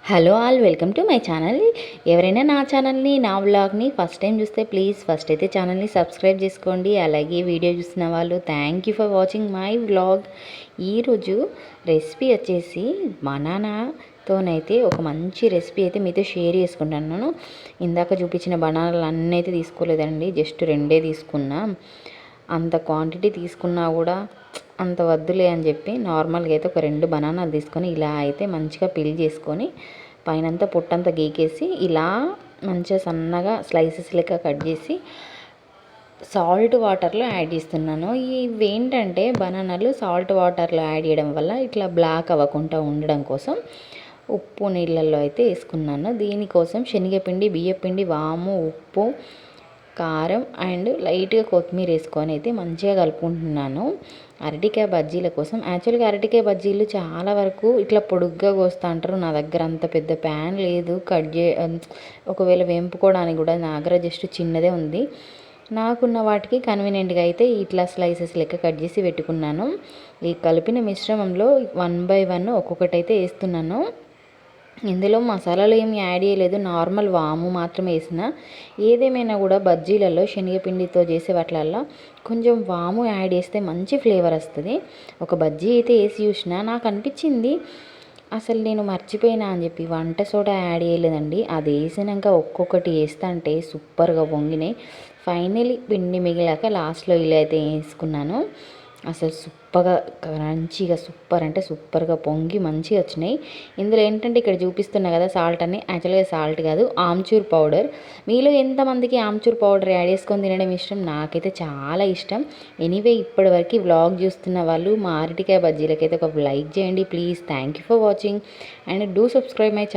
Hello all, welcome to my channel. ఎవరైనా నా ఛానల్ని, నా వ్లాగ్ని ఫస్ట్ టైం చూస్తే ప్లీజ్ ఫస్ట్ అయితే ఛానల్ని సబ్స్క్రైబ్ చేసుకోండి. అలాగే వీడియో చూసిన వాళ్ళు thank you for watching my vlog. ఈరోజు రెసిపీ వచ్చేసి బనానాతోనైతే ఒక మంచి రెసిపీ అయితే మీతో షేర్ చేసుకుంటున్నాను. ఇందాక చూపించిన బనానాలు అన్నీ అయితే తీసుకోలేదండి, జస్ట్ రెండే తీసుకున్నా. అంత క్వాంటిటీ తీసుకున్నా కూడా అంత వద్దులే అని చెప్పి నార్మల్గా అయితే ఒక 2 బనానాలు తీసుకొని ఇలా అయితే మంచిగా పిల్ చేసుకొని పైనంతా పొట్టంతా గీకేసి ఇలా మంచిగా సన్నగా స్లైసెస్ లెక్క కట్ చేసి సాల్ట్ వాటర్లో యాడ్ చేస్తున్నాను. ఇవి ఏంటంటే బనానాలు సాల్ట్ వాటర్లో యాడ్ చేయడం వల్ల ఇట్లా బ్లాక్ అవ్వకుండా ఉండడం కోసం ఉప్పు నీళ్ళల్లో అయితే వేసుకున్నాను. దీనికోసం శనగపిండి, బియ్యపిండి, వాము, ఉప్పు, కారం అండ్ లైట్గా కొత్తిమీర వేసుకొని అయితే మంచిగా కలుపుకుంటున్నాను. అరటికాయ బజ్జీల కోసం. యాక్చువల్గా అరటికాయ బజ్జీలు చాలా వరకు ఇట్లా పొడుగ్గా కోస్తూ అంటారు. నా దగ్గర అంత పెద్ద ప్యాన్ లేదు ఒకవేళ వేంపుకోవడానికి కూడా నా దగ్గర జస్ట్ చిన్నదే ఉంది. నాకున్న వాటికి కన్వీనియంట్గా అయితే ఇట్లా స్లైసెస్ లెక్క కట్ చేసి పెట్టుకున్నాను. ఈ కలిపిన మిశ్రమంలో 1 బై 1 ఒక్కొక్కటి అయితే వేస్తున్నాను. ఇందులో మసాలాలు ఏమి యాడ్ చేయలేదు, నార్మల్ వాము మాత్రమే వేసిన. ఏదేమైనా కూడా బజ్జీలలో శనగపిండితో చేసే వాటిలల్లో కొంచెం వాము యాడ్ చేస్తే మంచి ఫ్లేవర్ వస్తుంది. ఒక బజ్జీ అయితే వేసి చూసిన, నాకు అనిపించింది అసలు నేను మర్చిపోయినా అని చెప్పి వంట సోడా యాడ్ చేయలేదండి. అది వేసినాక ఒక్కొక్కటి వేస్తా అంటే సూపర్గా పొంగినాయి. ఫైనలీ పిండి మిగిలాక లాస్ట్లో ఇలా అయితే వేసుకున్నాను. అసలు సూపర్గా క్రంచీగా సూపర్ అంటే సూపర్గా పొంగి మంచిగా వచ్చినాయి. ఇందులో ఏంటంటే ఇక్కడ చూపిస్తున్నా కదా సాల్ట్ అని, యాక్చువల్గా సాల్ట్ కాదు, ఆమ్చూర్ పౌడర్. మీలో ఎంతమందికి ఆమ్చూర్ పౌడర్ యాడ్ చేసుకొని తినడం ఇష్టం? నాకైతే చాలా ఇష్టం. ఎనీవే ఇప్పటివరకు వ్లాగ్ చూస్తున్న వాళ్ళు మా అరటికాయ బజ్జీలకైతే ఒక లైక్ చేయండి please. Thank you for watching and do subscribe my channel.